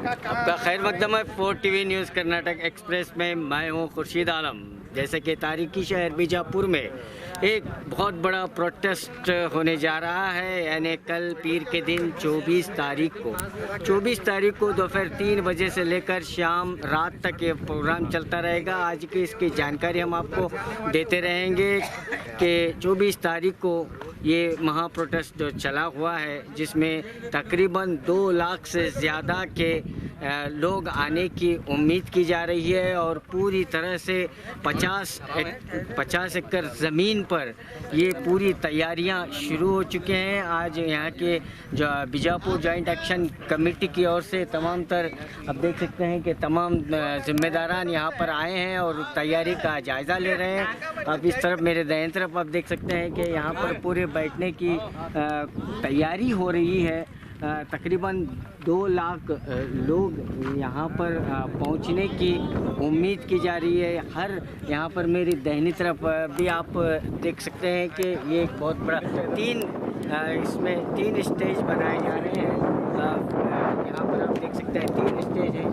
आपका खैर मकदम है 4 टीवी न्यूज़ कर्नाटक एक्सप्रेस में मैं हूँ खुर्शीद आलम। जैसे कि तारीखी शहर बीजापुर में एक बहुत बड़ा प्रोटेस्ट होने जा रहा है, यानी कल पीर के दिन 24 तारीख को दोपहर 3 बजे से लेकर शाम रात तक ये प्रोग्राम चलता रहेगा। आज की इसकी जानकारी हम आपको देते रहेंगे कि 24 तारीख को ये महा प्रोटेस्ट जो चला हुआ है, जिसमें तकरीबन 2 लाख से ज़्यादा के लोग आने की उम्मीद की जा रही है और पूरी तरह से 50 एकड़ ज़मीन पर ये पूरी तैयारियां शुरू हो चुके हैं। आज यहाँ के जो बीजापुर जॉइंट एक्शन कमेटी की ओर से तमाम अब देख सकते हैं कि तमाम जिम्मेदारान यहाँ पर आए हैं और तैयारी का जायज़ा ले रहे हैं। अब इस तरफ मेरे दाएं तरफ आप देख सकते हैं कि यहाँ पर पूरे बैठने की तैयारी हो रही है। तकरीबन 2 लाख लोग यहाँ पर पहुँचने की उम्मीद की जा रही है। हर यहाँ पर मेरी दाहिनी तरफ भी आप देख सकते हैं कि ये एक बहुत बड़ा इसमें 3 स्टेज बनाए जा रहे हैं। यहाँ पर आप देख सकते हैं 3 स्टेज हैं,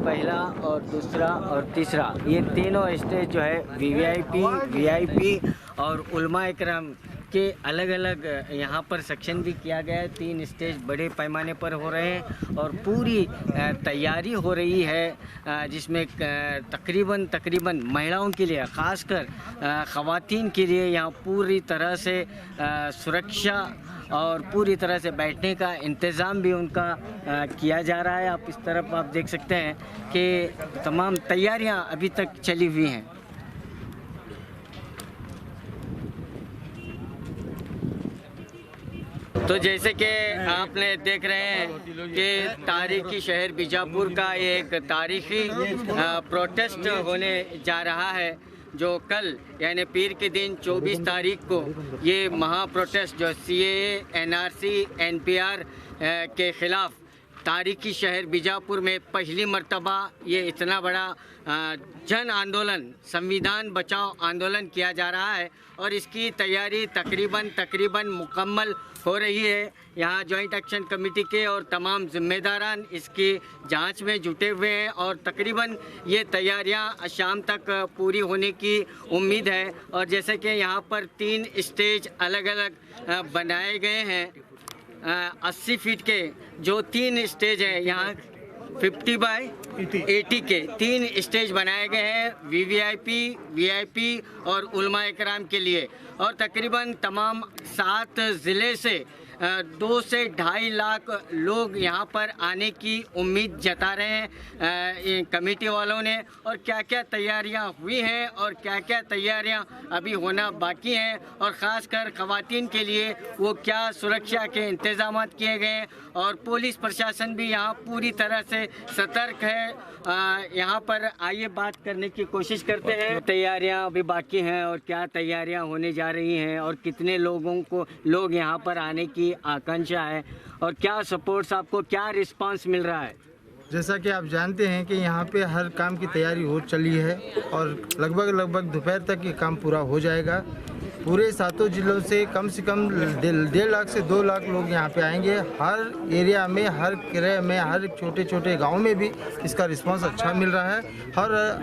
पहला और दूसरा और तीसरा। ये तीनों स्टेज जो है वीआईपी और उलमा इकराम के अलग अलग यहाँ पर सेक्शन भी किया गया है। 3 स्टेज बड़े पैमाने पर हो रहे हैं और पूरी तैयारी हो रही है, जिसमें तकरीबन महिलाओं के लिए, ख़ासकर ख़वातीन के लिए यहाँ पूरी तरह से सुरक्षा और पूरी तरह से बैठने का इंतज़ाम भी उनका किया जा रहा है। आप इस तरफ आप देख सकते हैं कि तमाम तैयारियां अभी तक चली हुई हैं। तो जैसे कि आपने देख रहे हैं कि तारीखी शहर बीजापुर का एक तारीखी प्रोटेस्ट होने जा रहा है, जो कल यानी पीर के दिन 24 तारीख को ये महा प्रोटेस्ट जो CAA, NRC, NPR के ख़िलाफ़ तारीखी शहर बीजापुर में पहली मर्तबा ये इतना बड़ा जन आंदोलन, संविधान बचाओ आंदोलन किया जा रहा है और इसकी तैयारी तकरीबन मुकम्मल हो रही है। यहाँ जॉइंट एक्शन कमेटी के और तमाम जिम्मेदारान इसकी जांच में जुटे हुए हैं और तकरीबन ये तैयारियां शाम तक पूरी होने की उम्मीद है। और जैसे कि यहाँ पर 3 स्टेज अलग अलग बनाए गए हैं, 80 फीट के जो 3 स्टेज हैं, यहाँ 50 बाय 80 के 3 स्टेज बनाए गए हैं वीआईपी और उलमा इकराम के लिए। और तकरीबन तमाम 7 ज़िले से 2 से 2.5 लाख लोग यहाँ पर आने की उम्मीद जता रहे हैं कमेटी वालों ने। और क्या क्या तैयारियाँ हुई हैं और क्या क्या तैयारियाँ अभी होना बाकी हैं और ख़ासकर ख़वातीन के लिए वो क्या सुरक्षा के इंतज़ाम किए गए हैं। और पुलिस प्रशासन भी यहाँ पूरी तरह से सतर्क है। यहाँ पर आइए बात करने की कोशिश करते हैं। तैयारियाँ अभी बाकी हैं और क्या तैयारियाँ होने जा रही हैं और कितने लोग यहाँ पर आने की आकांक्षा है और क्या सपोर्ट्स आपको, क्या रिस्पांस मिल रहा है? जैसा कि आप जानते हैं कि यहाँ पे हर काम की तैयारी हो चली है और लगभग दोपहर तक ये काम पूरा हो जाएगा। पूरे 7 जिलों से कम 1.5 लाख से 2 लाख लोग यहाँ पे आएंगे। हर एरिया में, हर किले में, हर छोटे गांव में भी इसका रिस्पांस अच्छा मिल रहा है।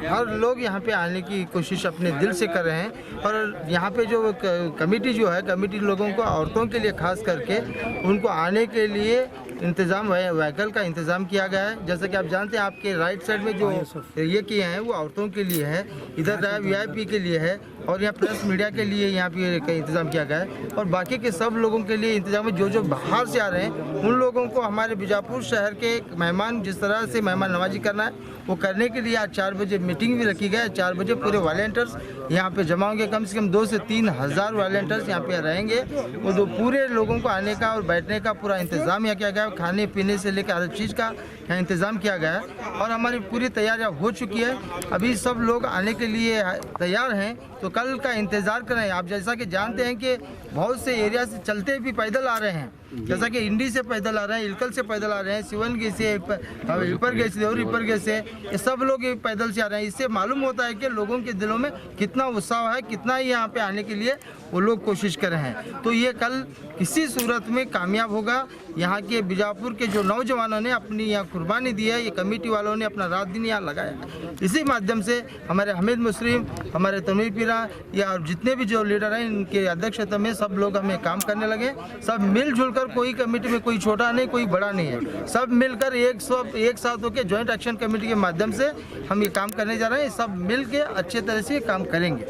हर लोग यहाँ पे आने की कोशिश अपने दिल से कर रहे हैं। और यहाँ पे जो कमेटी लोगों को, औरतों के लिए खास करके उनको आने के लिए इंतज़ाम, व्हीकल का इंतज़ाम किया गया है। जैसा कि आप जानते हैं, आपके राइट साइड में जो ये किए हैं वो औरतों के लिए है, इधर वीआईपी के लिए है और यहाँ प्रेस मीडिया के लिए यहाँ पे इंतज़ाम किया गया है। और बाकी के सब लोगों के लिए इंतज़ाम है, जो बाहर से आ रहे हैं उन लोगों को हमारे बीजापुर शहर के मेहमान, जिस तरह से मेहमान नवाजी करना है वो करने के लिए आज 4 बजे मीटिंग भी रखी गई है। 4 बजे पूरे वॉलंटियर्स यहाँ पे जमा होंगे। कम से कम 2 से 3 हज़ार वॉलंटियर्स यहाँ पे रहेंगे। वो जो पूरे लोगों को आने का और बैठने का पूरा इंतज़ाम यहाँ किया गया है। खाने पीने से लेकर हर चीज़ का यहाँ इंतज़ाम किया गया है और हमारी पूरी तैयारियाँ हो चुकी है। अभी सब लोग आने के लिए तैयार हैं, तो कल का इंतज़ार करें। आप जैसा कि जानते हैं कि बहुत से एरिया से चलते भी पैदल आ रहे हैं, जैसा कि इंडी से पैदल आ रहे हैं, इलकल से पैदल आ रहे हैं, सिवनगी से, हिपरगे से और हिपरगे से, ये सब लोग पैदल से आ रहे हैं। इससे मालूम होता है कि लोगों के दिलों में कितना उत्साह है, कितना ही यहाँ पे आने के लिए वो लोग कोशिश कर रहे हैं। तो ये कल किसी सूरत में कामयाब होगा। यहाँ के बीजापुर के जो नौजवानों ने अपनी यहाँ कुर्बानी दी है, ये कमेटी वालों ने अपना रात दिन यहाँ लगाया। इसी माध्यम से हमारे हमीद मुस्लिम, हमारे तनवीर पीरा या जितने भी जो लीडर हैं, इनके अध्यक्षता में सब लोग हमें काम करने लगे। सब मिलजुल कर, कोई कमेटी में कोई छोटा नहीं, कोई बड़ा नहीं है, सब मिलकर एक साथ होकर जॉइंट एक्शन कमेटी के माध्यम से हम ये काम करने जा रहे हैं। सब मिल के अच्छे तरह से काम करेंगे।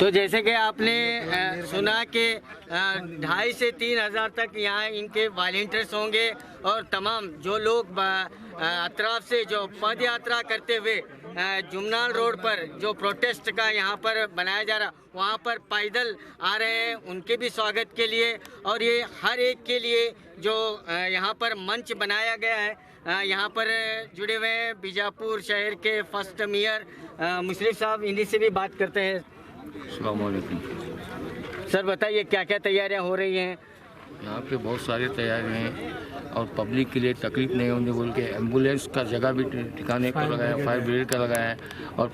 तो जैसे कि आपने सुना कि 2,500 से 3,000 तक यहाँ इनके वॉलंटियर्स होंगे और तमाम जो लोग अतराफ से जो पद यात्रा करते हुए जुमनाल रोड पर जो प्रोटेस्ट का यहाँ पर बनाया जा रहा, वहाँ पर पैदल आ रहे हैं, उनके भी स्वागत के लिए। और ये हर एक के लिए जो यहाँ पर मंच बनाया गया है, यहाँ पर जुड़े हुए हैं बीजापुर शहर के फर्स्ट मेयर मुशर्रफ साहब, इन्हीं से भी बात करते हैं। अस्सलाम वालेकुम। सर बताइए क्या क्या तैयारियां हो रही हैं? यहाँ पे बहुत सारी तैयारियाँ हैं और पब्लिक के लिए तकलीफ नहीं होने बोल के एम्बुलेंस का जगह भी ठिकाने पर लगाया, फायर ब्रिगेड का लगाया है और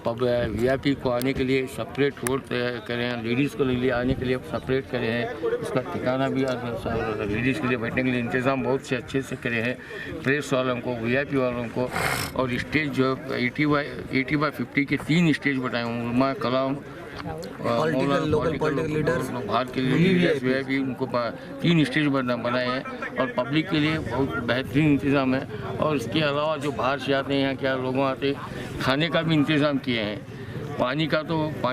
वीआईपी को आने के लिए सेपरेट रोड तैयार करे हैं, लेडीज़ को लिए आने के लिए सेपरेट करे हैं, उसका ठिकाना भी लेडीज़ के लिए बैठने के लिए इंतज़ाम बहुत से अच्छे से करे हैं। प्रेस वालों को, वीआईपी वालों को, और स्टेज जो 80x50 के 3 स्टेज बनाए हैं, उलमा, कलाम, पॉलिटिकल लीडर्स, भारत के लीडर्स भी उनको 3 स्टेज बनाए हैं और पब्लिक के लिए बहुत बेहतरीन इंतज़ाम है। और इसके अलावा जो बाहर से आते हैं, यहाँ क्या लोगों आते हैं, खाने का भी इंतज़ाम किए हैं। पानी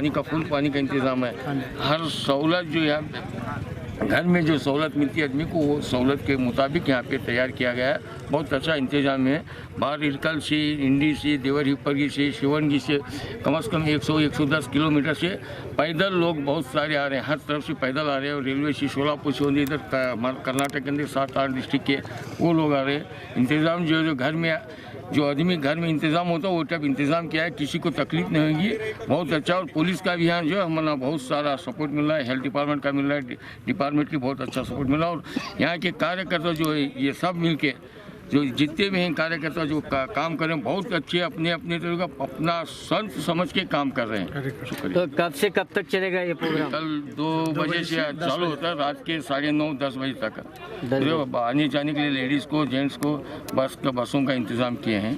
का फुल पानी का इंतज़ाम है। हर सहूलत जो यहाँ घर में जो सहूलत मिलती है आदमी को, वो सहूलत के मुताबिक यहाँ पे तैयार किया गया है। बहुत अच्छा इंतजाम है। बाहर इरकल से, इंडी से, देवर हिपरगी से, शिवनगी से कम से कम 100-110 किलोमीटर से पैदल लोग बहुत सारे आ रहे हैं, हर तरफ से पैदल आ रहे हैं। और रेलवे से सोलापुर से इधर कर्नाटक के अंदर 7-8 डिस्ट्रिक्ट के वो लोग आ रहे हैं। इंतज़ाम जो घर में जो आदमी घर में इंतज़ाम होता है वो टाइप इंतज़ाम किया है, किसी को तकलीफ नहीं होगी। बहुत अच्छा। और पुलिस का भी यहाँ जो है हमारा बहुत सारा सपोर्ट मिल रहा है, हेल्थ डिपार्टमेंट का मिल रहा है, डिपार्टमेंट की बहुत अच्छा सपोर्ट मिला। और यहाँ के कार्यकर्ता जो है ये सब मिल के जो जितने भी हैं कार्यकर्ता जो काम कर रहे हैं, बहुत अच्छे अपने तरह का अपना संत समझ के काम कर रहे हैं। शुक्रिया। तो कब से कब तक चलेगा ये प्रोग्राम? कल 2 बजे से चालू होता है, रात के 9:30-10 बजे तक। आने जाने के लिए लेडीज़ को, जेंट्स को बसों का इंतज़ाम किए हैं।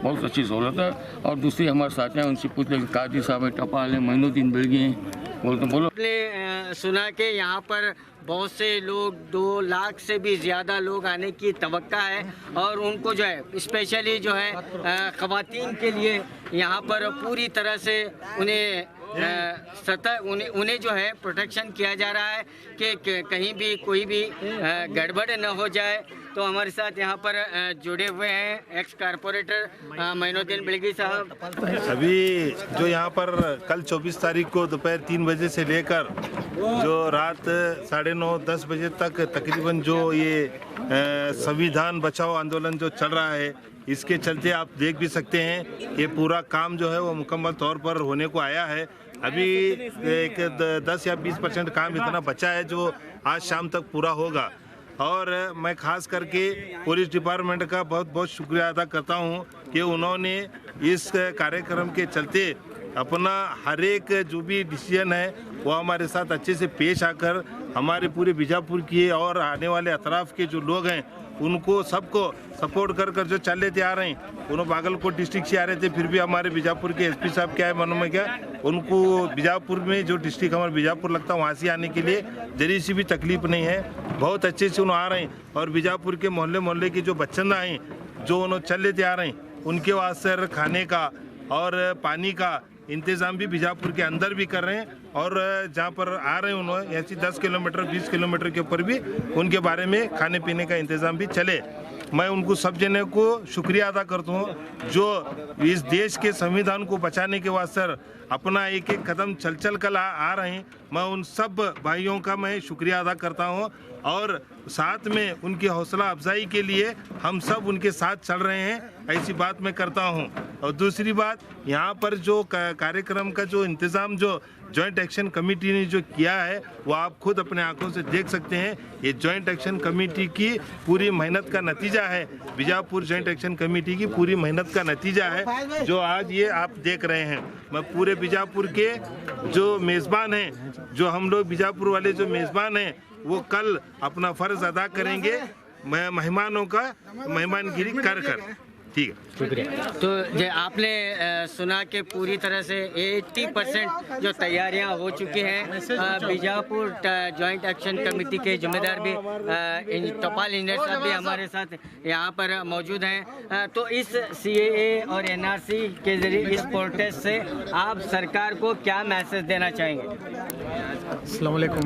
बहुत अच्छी सहूलत है। और दूसरी हमारे साथी हैं, उनसे पूछ लें, काजी साहब है, टपाल है, महीनों-दिन बिड़ गए हैं, बोलो। आपने सुना कि यहाँ पर बहुत से लोग 2 लाख से भी ज़्यादा लोग आने की तवक्का है और उनको जो है स्पेशली जो है ख़वातीन के लिए यहाँ पर पूरी तरह से उन्हें जो है प्रोटेक्शन किया जा रहा है कि कहीं भी कोई भी गड़बड़ न हो जाए। तो हमारे साथ यहाँ पर जुड़े हुए हैं एक्स कारपोरेटर मोइनुद्दीन बिलगी साहब। अभी जो यहाँ पर कल 24 तारीख को दोपहर 3 बजे से लेकर जो रात 9:30-10 बजे तक तकरीबन जो ये संविधान बचाओ आंदोलन जो चल रहा है, इसके चलते आप देख भी सकते हैं ये पूरा काम जो है वो मुकम्मल तौर पर होने को आया है। अभी एक 10 या 20% काम इतना बचा है जो आज शाम तक पूरा होगा। और मैं खास करके पुलिस डिपार्टमेंट का बहुत बहुत शुक्रिया अदा करता हूं कि उन्होंने इस कार्यक्रम के चलते अपना हर एक जो भी डिसीजन है वो हमारे साथ अच्छे से पेश आकर हमारे पूरे बीजापुर की और आने वाले अतराफ के जो लोग हैं उनको सबको सपोर्ट कर जो चल लेते आ रहे हैं। उन्होंने बागलकोट डिस्ट्रिक्ट से आ रहे थे, फिर भी हमारे बीजापुर के एसपी साहब क्या है मालूम है क्या, उनको बीजापुर में जो डिस्ट्रिक्ट हमारा बीजापुर लगता है वहाँ से आने के लिए जरी सी भी तकलीफ नहीं है। बहुत अच्छे से उन्होंने आ रहे हैं। और बीजापुर के मोहल्ले के जो बच्चन हैं जो उन्होंने चल लेते आ रहे हैं, उनके वास्ते खाने का और पानी का इंतज़ाम भी बीजापुर के अंदर भी कर रहे हैं। और जहाँ पर आ रहे हैं उन्होंने ऐसी 10 किलोमीटर 20 किलोमीटर के ऊपर भी उनके बारे में खाने पीने का इंतज़ाम भी चले। मैं उनको सब जने को शुक्रिया अदा करता हूँ जो इस देश के संविधान को बचाने के वास्ते अपना एक एक कदम चल कर आ रहे हैं। मैं उन सब भाइयों का मैं शुक्रिया अदा करता हूँ और साथ में उनकी हौसला अफजाई के लिए हम सब उनके साथ चल रहे हैं, ऐसी बात मैं करता हूँ। और दूसरी बात, यहाँ पर जो कार्यक्रम का जो इंतज़ाम जो जॉइंट एक्शन कमेटी ने जो किया है वो आप खुद अपने आंखों से देख सकते हैं। ये जॉइंट एक्शन कमेटी की पूरी मेहनत का नतीजा है, बीजापुर जॉइंट एक्शन कमेटी की पूरी मेहनत का नतीजा है जो आज ये आप देख रहे हैं। मैं पूरे बीजापुर के जो मेज़बान हैं, जो हम लोग बीजापुर वाले जो मेज़बान हैं, वो कल अपना फ़र्ज़ अदा करेंगे मेहमानों का मेहमानगिरी कर ठीक है। शुक्रिया। तो जो आपने सुना कि पूरी तरह से 80% जो तैयारियां हो चुकी हैं। बीजापुर जॉइंट एक्शन कमेटी के जिम्मेदार भी टपाल इंजीनियर साहब भी हमारे साथ यहाँ पर मौजूद हैं। तो इस CAA और NRC के जरिए इस प्रोटेस्ट से आप सरकार को क्या मैसेज देना चाहेंगे? अस्सलाम वालेकुम।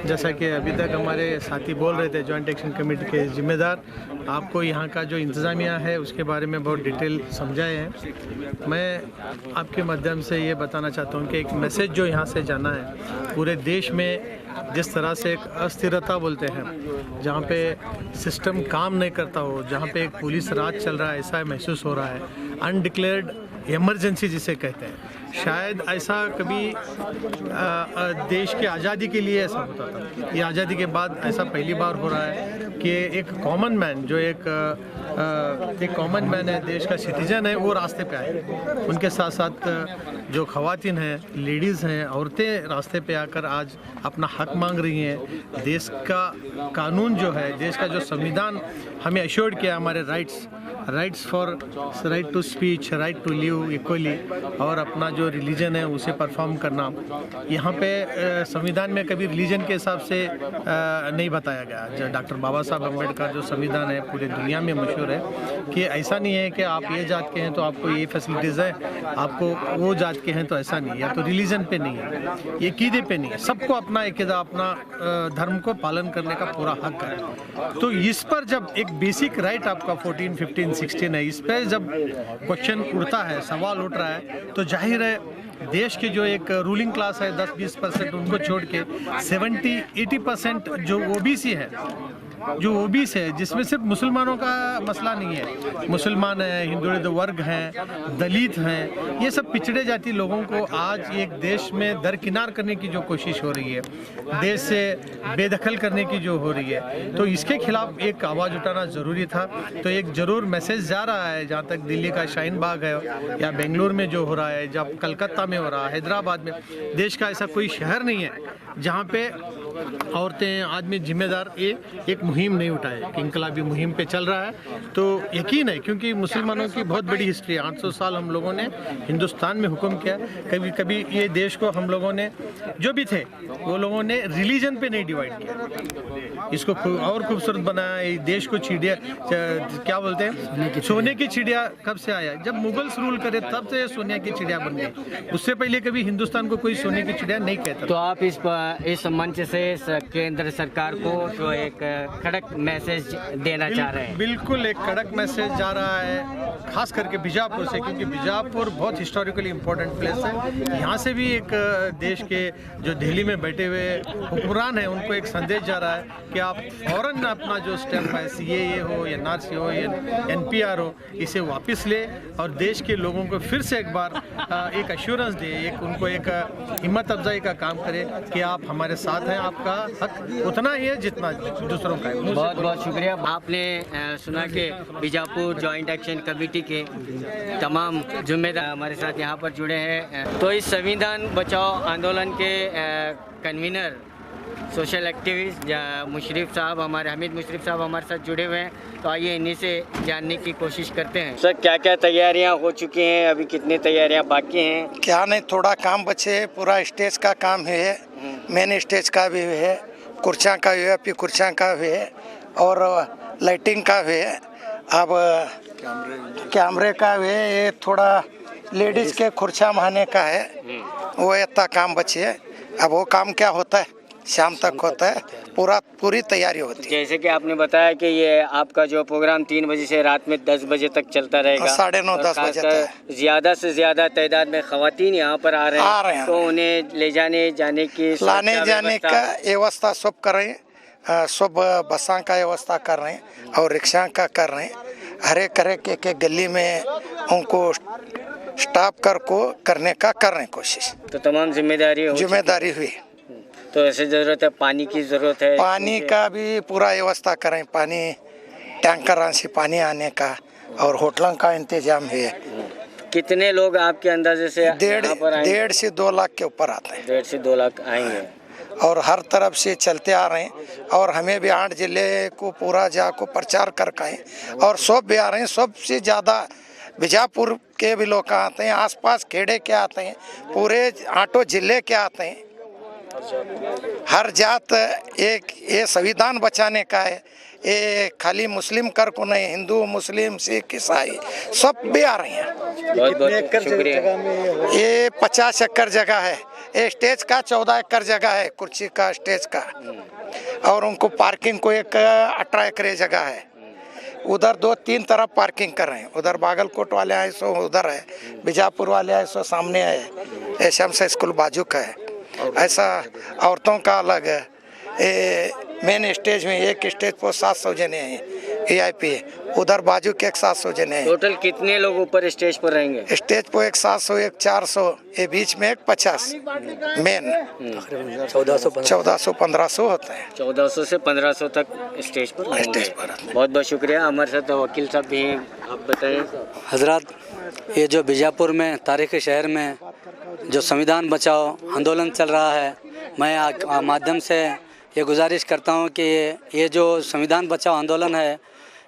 जैसा कि अभी तक हमारे साथी बोल रहे थे, जॉइंट एक्शन कमेटी के जिम्मेदार आपको यहाँ का जो इंतज़ामिया है उसके बारे में बहुत डिटेल समझाए हैं। मैं आपके माध्यम से ये बताना चाहता हूँ कि एक मैसेज जो यहाँ से जाना है पूरे देश में, जिस तरह से एक अस्थिरता बोलते हैं, जहाँ पे सिस्टम काम नहीं करता हो, जहाँ पे एक पुलिस राज चल रहा है ऐसा महसूस हो रहा है, अनडिक्लेयर्ड इमरजेंसी जिसे कहते हैं। शायद ऐसा कभी देश की आज़ादी के लिए ऐसा होता था, ये आज़ादी के बाद ऐसा पहली बार हो रहा है कि एक कॉमन मैन जो एक कॉमन मैन है, देश का सिटीजन है, वो रास्ते पे आए। उनके साथ साथ जो ख़वातीन हैं, लेडीज़ हैं, औरतें रास्ते पे आकर आज अपना हक मांग रही हैं। देश का कानून जो है, देश का जो संविधान हमें अश्योर्ड किया हमारे rights for right to speech, right to live equally, और अपना जो रिलीजन है उसे परफॉर्म करना। यहाँ पे संविधान में कभी रिलीजन के हिसाब से नहीं बताया गया। डॉक्टर बाबा साहब अम्बेडकर जो संविधान है पूरे दुनिया में मशहूर है कि ऐसा नहीं है कि आप ये जात के हैं तो आपको ये फैसिलिटीज़ है, आपको वो जात के हैं तो ऐसा नहीं है, या तो रिलीजन पे नहीं है, ये कीदे पे नहीं है। सबको अपना अपना धर्म को पालन करने का पूरा हक है। तो इस पर जब एक बेसिक राइट आपका 14, 15, 16 है, इस पर जब क्वेश्चन उठता है, सवाल उठ रहा है, तो जाहिर है देश के जो एक रूलिंग क्लास है 10-20% उनको छोड़ के 70-80% जो OBC है, जो OBC है, जिसमें सिर्फ मुसलमानों का मसला नहीं है, मुसलमान हैं, हिंदू वर्ग हैं, दलित हैं, ये सब पिछड़े जाति लोगों को आज एक देश में दरकिनार करने की जो कोशिश हो रही है, देश से बेदखल करने की जो हो रही है, तो इसके खिलाफ एक आवाज़ उठाना ज़रूरी था। तो एक ज़रूर मैसेज जा रहा है, जहाँ तक दिल्ली का शाहीन बाग है या बेंगलुरु में जो हो रहा है, जब कलकत्ता में हो रहा है, हैदराबाद में, देश का ऐसा कोई शहर नहीं है जहाँ पे औरतें, आदमी जिम्मेदार ये एक मुहिम नहीं उठाए कि इंकलाबी मुहिम पे चल रहा है। तो यकीन है, क्योंकि मुसलमानों की बहुत बड़ी हिस्ट्री है, 800 साल हम लोगों ने हिंदुस्तान में हुक्म किया। कभी कभी ये देश को हम लोगों ने जो भी थे वो लोगों ने रिलीजन पे नहीं डिवाइड किया, इसको और खूबसूरत बनाया। देश को चिड़िया क्या बोलते हैं, सोने की चिड़िया कब से आया, जब मुगल्स रूल करे तब से सोने की चिड़िया बन गई। उससे पहले कभी हिंदुस्तान को कोई सोने की चिड़िया नहीं कहता। तो आप इस मंच से केंद्र सरकार को जो एक कड़क मैसेज देना चाह रहे हैं? बिल्कुल एक कड़क मैसेज जा रहा है, खास करके बीजापुर से, क्योंकि बीजापुर बहुत हिस्टोरिकली इम्पोर्टेंट प्लेस है। यहाँ से भी एक देश के जो दिल्ली में बैठे हुए हुक्मरान हैं उनको एक संदेश जा रहा है कि आप फौरन अपना जो स्टेप है, CAA हो, NRC हो, NPR हो, इसे वापस ले और देश के लोगों को फिर से एक बार एक एश्योरेंस दे, एक उनको एक हिम्मत अफजाई का काम करे कि आप हमारे साथ हैं, आपका हक उतना ही है जितना दूसरों का है। बहुत बहुत शुक्रिया। आपने सुना कि बीजापुर जॉइंट एक्शन कमेटी के तमाम जिम्मेदार हमारे साथ यहाँ पर जुड़े हैं। तो इस संविधान बचाओ आंदोलन के कन्वीनर, सोशल एक्टिविस्ट मुशर्रफ साहब, हमारे हमीद मुशर्रफ साहब हमारे साथ जुड़े हुए हैं। तो आइए इन्हीं से जानने की कोशिश करते हैं। सर, क्या क्या तैयारियां हो चुकी हैं, अभी कितनी तैयारियां बाकी हैं? क्या नहीं, थोड़ा काम बचे है। पूरा स्टेज का काम है, मेन स्टेज का भी है, कुर्सियाँ का भी है, फिर कुर्सियाँ का भी है और लाइटिंग का भी है, अब कैमरे का भी है। ये थोड़ा लेडीज़ के कुर्सियाँ महाने का है, वो इतना काम बचे है। अब वो काम क्या होता है, शाम तक होता है, पूरी तैयारी होती है। जैसे कि आपने बताया कि ये आपका जो प्रोग्राम 3 बजे से रात में 10 बजे तक चलता रहेगा, 9:30-10 बजे तक। ज़्यादा से ज़्यादा तादाद में ख़वातीन यहाँ पर आ रहे हैं, तो उन्हें ले जाने जाने का व्यवस्था सब कर रहे हैं, सब बसा का व्यवस्था कर रहे हैं और रिक्शा का कर रहे हैं। हर एक गली में उनको स्टाफ कर को करने का कर रहे हैं कोशिश। तो तमाम जिम्मेदारी हुई। तो ऐसे ज़रूरत है, पानी की ज़रूरत है, पानी का भी पूरा व्यवस्था करें, पानी टैंकर से पानी आने का और होटलों का इंतजाम है। कितने लोग आपके अंदाजे से यहाँ पर आएंगे? 1.5 से 2 लाख के ऊपर आते हैं। 1.5 से 2 लाख आएंगे और हर तरफ से चलते आ रहे हैं और हमें भी 8 जिले को पूरा जाको प्रचार करके आए और सब भी आ रहे हैं। सबसे ज़्यादा बीजापुर के भी लोग आते हैं, आसपास खेड़े के आते हैं, पूरे 8 जिले के आते हैं। हर जात एक ये संविधान बचाने का है, ये खाली मुस्लिम कर को नहीं, हिंदू मुस्लिम सिख ईसाई सब भी आ रहे हैं। बहुत बहुत शुक्रिया। ये 50 एकड़ जगह है, ये स्टेज का 14 एकड़ जगह है, कुर्सी का स्टेज का, और उनको पार्किंग को एक 18 एकड़ जगह है। उधर 2-3 तरफ पार्किंग कर रहे हैं, उधर बागलकोट वाले आए सो उधर है, बीजापुर वाले आए सो सामने है, शमसा स्कूल बाजू का है। ऐसा औरतों का अलग है। मेन स्टेज में एक स्टेज पर 700 जने हैं VIP, उधर बाजू के एक 700 जने हैं। टोटल कितने लोग ऊपर स्टेज पर रहेंगे? स्टेज पर एक 700, एक 400, ये बीच में एक 50 मेन 1400-1500 होता है। 1400 से 1500 तक स्टेज पर रहेंगे। बहुत बहुत शुक्रिया। हमारे साथ वकील साहब भी हैं, आप बताएं। हजरत, ये जो बीजापुर में तारीखी शहर में जो संविधान बचाओ आंदोलन चल रहा है, मैं माध्यम से ये गुजारिश करता हूँ कि ये जो संविधान बचाओ आंदोलन है,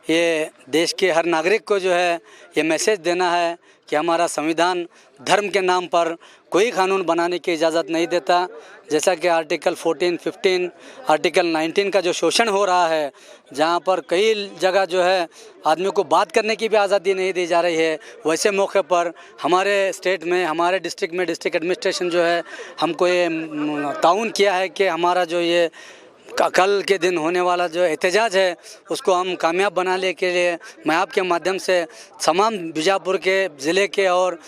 ये देश के हर नागरिक को जो है ये मैसेज देना है कि हमारा संविधान धर्म के नाम पर कोई कानून बनाने की इजाज़त नहीं देता। जैसा कि आर्टिकल 14, 15, आर्टिकल 19 का जो शोषण हो रहा है, जहाँ पर कई जगह जो है आदमी को बात करने की भी आज़ादी नहीं दी जा रही है, वैसे मौके पर हमारे स्टेट में, हमारे डिस्ट्रिक्ट में डिस्ट्रिक्ट एडमिनिस्ट्रेशन जो है हमको ये ताउन किया है कि हमारा जो ये कल के दिन होने वाला जो एहतजाज है उसको हम कामयाब बनाने के लिए मैं आपके माध्यम से तमाम बीजापुर के ज़िले के और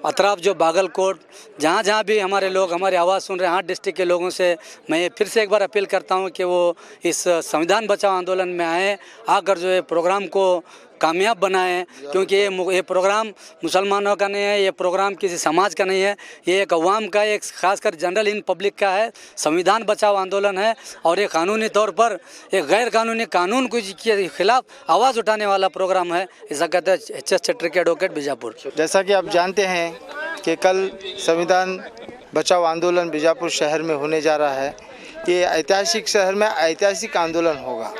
अतराफ जो बागलकोट जहाँ जहाँ भी हमारे लोग हमारी आवाज़ सुन रहे हैं, 8 डिस्ट्रिक्ट के लोगों से मैं फिर से एक बार अपील करता हूँ कि वो इस संविधान बचाओ आंदोलन में आए, आकर जो है प्रोग्राम को कामयाब बनाएं, क्योंकि ये प्रोग्राम मुसलमानों का नहीं है, ये प्रोग्राम किसी समाज का नहीं है, ये एक अवाम का, एक खासकर जनरल इन पब्लिक का है। संविधान बचाओ आंदोलन है और ये कानूनी तौर पर एक गैर कानूनी कानून के खिलाफ आवाज़ उठाने वाला प्रोग्राम है। ऐसा कहते हैं HS चट्टर के एडवोकेट बीजापुर। जैसा कि आप जानते हैं कि कल संविधान बचाओ आंदोलन बीजापुर शहर में होने जा रहा है। ये ऐतिहासिक शहर में ऐतिहासिक आंदोलन होगा।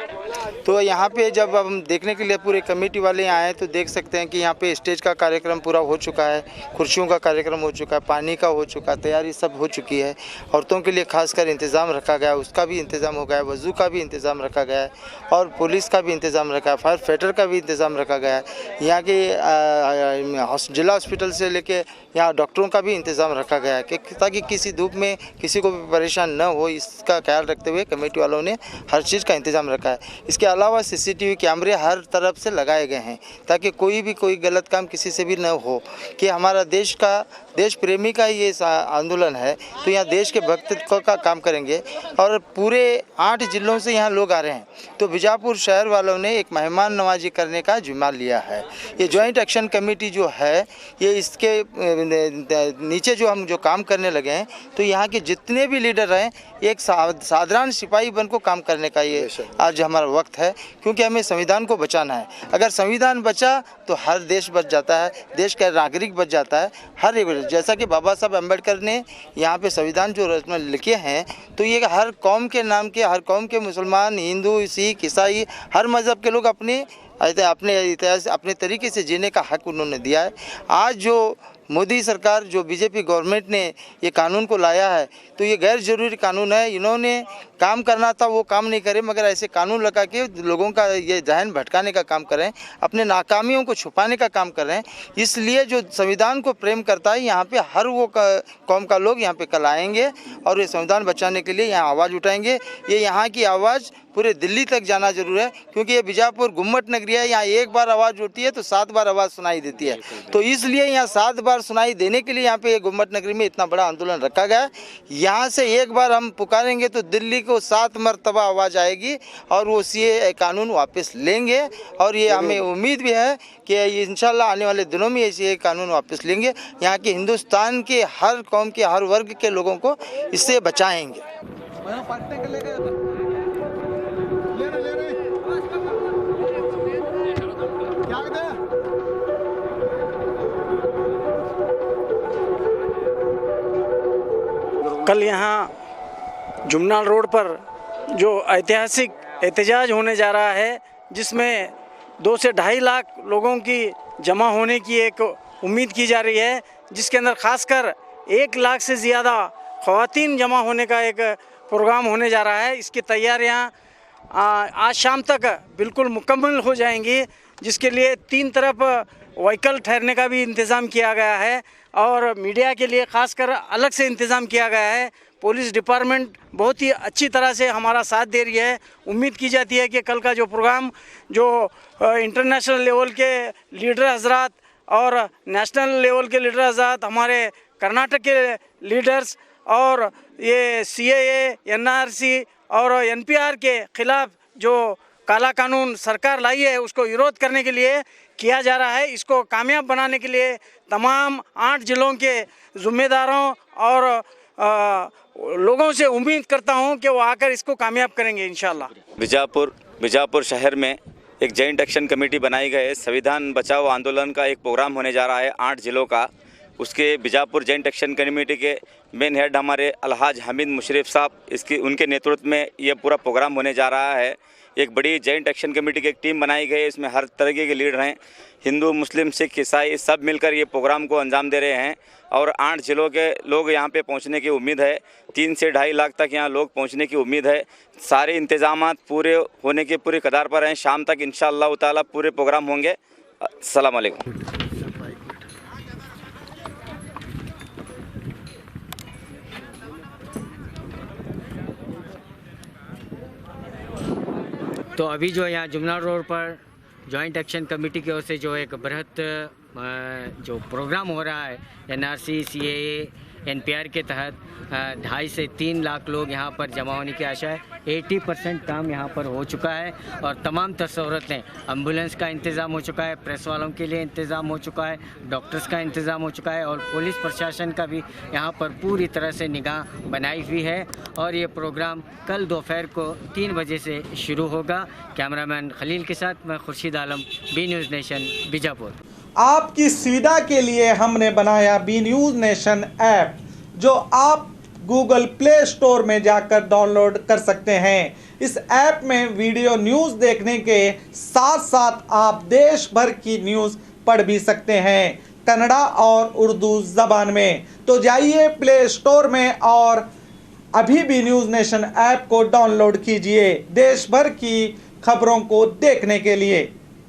तो यहाँ पे जब हम देखने के लिए पूरे कमेटी वाले आए तो देख सकते हैं कि यहाँ पे स्टेज का कार्यक्रम पूरा हो चुका है, कुर्सियों का कार्यक्रम हो चुका है, पानी का हो चुका है, तैयारी सब हो चुकी है। औरतों के लिए खासकर इंतज़ाम रखा गया है, उसका भी इंतज़ाम हो गया है, वज़ू का भी इंतज़ाम रखा गया है और पुलिस का भी इंतज़ाम रखा है, फायर फाइटर का भी इंतज़ाम रखा गया है। यहाँ के जिला हॉस्पिटल से लेके यहाँ डॉक्टरों का भी इंतज़ाम रखा गया है कि ताकि किसी धूप में किसी को भी परेशान न हो, इसका ख्याल रखते हुए कमेटी वालों ने हर चीज़ का इंतज़ाम रखा है। इसके अलावा CCTV कैमरे हर तरफ से लगाए गए हैं ताकि कोई गलत काम किसी से भी न हो, कि हमारा देश प्रेमी का ये आंदोलन है तो यहाँ देश के भक्तित्व का काम करेंगे। और पूरे 8 जिलों से यहाँ लोग आ रहे हैं, तो बीजापुर शहर वालों ने एक मेहमान नवाजी करने का जिम्मा लिया है। ये जॉइंट एक्शन कमेटी जो है, ये इसके नीचे जो हम जो काम करने लगे हैं, तो यहाँ के जितने भी लीडर हैं, एक साधारण सिपाही बन को काम करने का ये आज हमारा वक्त है, क्योंकि हमें संविधान को बचाना है। अगर संविधान बचा तो हर देश बच जाता है, देश का नागरिक बच जाता है। हर एक, जैसा कि बाबा साहब अम्बेडकर ने यहाँ पे संविधान जो रचना लिखे हैं, तो ये हर कौम के नाम के, हर कौम के मुसलमान, हिंदू, सिख, ईसाई, हर मज़हब के लोग अपने इतिहास अपने तरीके से जीने का हक उन्होंने दिया है। आज जो मोदी सरकार, जो बीजेपी गवर्नमेंट ने ये कानून को लाया है, तो ये गैर ज़रूरी कानून है। इन्होंने काम करना था वो काम नहीं करे, मगर ऐसे कानून लगा के लोगों का ये जहन भटकाने का काम कर रहे हैं, अपने नाकामियों को छुपाने का काम कर रहे हैं। इसलिए जो संविधान को प्रेम करता है, यहाँ पे हर वो कौम का लोग यहाँ पे कल आएंगे और ये संविधान बचाने के लिए यहाँ आवाज़ उठाएंगे। ये यहाँ की आवाज़ पूरे दिल्ली तक जाना जरूर है, क्योंकि ये बीजापुर गुम्मट नगरी है। यहाँ एक बार आवाज़ उठती है तो 7 बार आवाज़ सुनाई देती है, तो इसलिए यहाँ 7 बार बार सुनाई देने के लिए यहाँ पे गुम्बद नगरी में इतना बड़ा आंदोलन रखा गया है। यहाँ से एक बार हम पुकारेंगे तो दिल्ली को 7 मरतबा आवाज़ आएगी और वो सीए कानून वापस लेंगे और ये हमें उम्मीद भी है कि इंशाल्लाह आने वाले दिनों में ये कानून वापस लेंगे। यहाँ के हिंदुस्तान के हर कौम के हर वर्ग के लोगों को इससे बचाएंगे। कल यहाँ जुमनाल रोड पर जो ऐतिहासिक एहतजाज होने जा रहा है, जिसमें 2 से 2.5 लाख लोगों की जमा होने की एक उम्मीद की जा रही है, जिसके अंदर खासकर 1 लाख से ज़्यादा ख़वातीन जमा होने का एक प्रोग्राम होने जा रहा है। इसकी तैयारियाँ आज शाम तक बिल्कुल मुकम्मल हो जाएंगी, जिसके लिए 3 तरफ व्हीकल ठहरने का भी इंतज़ाम किया गया है और मीडिया के लिए खासकर अलग से इंतज़ाम किया गया है। पुलिस डिपार्टमेंट बहुत ही अच्छी तरह से हमारा साथ दे रही है। उम्मीद की जाती है कि कल का जो प्रोग्राम जो इंटरनेशनल लेवल के लीडर हजरात और नेशनल लेवल के लीडर हजरात, हमारे कर्नाटक के लीडर्स और ये CAA, NRC और NPR के ख़िलाफ़ जो काला कानून सरकार लाई है उसको विरोध करने के लिए किया जा रहा है। इसको कामयाब बनाने के लिए तमाम 8 जिलों के ज़िम्मेदारों और लोगों से उम्मीद करता हूं कि वो आकर इसको कामयाब करेंगे इंशाल्लाह। बीजापुर शहर में एक जॉइंट एक्शन कमेटी बनाई गई है। संविधान बचाओ आंदोलन का एक प्रोग्राम होने जा रहा है 8 जिलों का। उसके बीजापुर जॉइंट एक्शन कमेटी के मेन हेड हमारे अलहाज हमीद मुशर्रफ साहब, उनके नेतृत्व में ये पूरा प्रोग्राम होने जा रहा है। एक बड़ी जॉइंट एक्शन कमेटी की एक टीम बनाई गई है। इसमें हर तरीके के लीडर हैं, हिंदू, मुस्लिम, सिख, ईसाई सब मिलकर ये प्रोग्राम को अंजाम दे रहे हैं और 8 जिलों के लोग यहाँ पे पहुँचने की उम्मीद है। 3 से 2.5 लाख तक यहाँ लोग पहुँचने की उम्मीद है। सारे इंतजामात पूरे होने के पूरी कगार पर हैं। शाम तक इंशाअल्लाह ताला पूरे प्रोग्राम होंगे। अस्सलाम वालेकुम। तो अभी जो यहाँ जुमनाल रोड पर जॉइंट एक्शन कमेटी की ओर से जो एक बृहत जो प्रोग्राम हो रहा है NRC, CAA, NPR के तहत 2.5 से 3 लाख लोग यहाँ पर जमा होने की आशा है। 80% काम यहाँ पर हो चुका है और तमाम सहूलतें, एम्बुलेंस का इंतज़ाम हो चुका है, प्रेस वालों के लिए इंतज़ाम हो चुका है, डॉक्टर्स का इंतज़ाम हो चुका है और पुलिस प्रशासन का भी यहाँ पर पूरी तरह से निगाह बनाई हुई है। और ये प्रोग्राम कल दोपहर को 3 बजे से शुरू होगा। कैमरामैन खलील के साथ मैं Khurshid Alam, B news nation, Bijapur. आपकी सुविधा के लिए हमने बनाया बी न्यूज़ नेशन ऐप, जो आप गूगल प्ले स्टोर में जाकर डाउनलोड कर सकते हैं। इस ऐप में वीडियो न्यूज़ देखने के साथ साथ आप देश भर की न्यूज़ पढ़ भी सकते हैं, कन्नड़ा और उर्दू ज़बान में। तो जाइए प्ले स्टोर में और अभी भी न्यूज़ नेशन ऐप को डाउनलोड कीजिए देश भर की खबरों को देखने के लिए।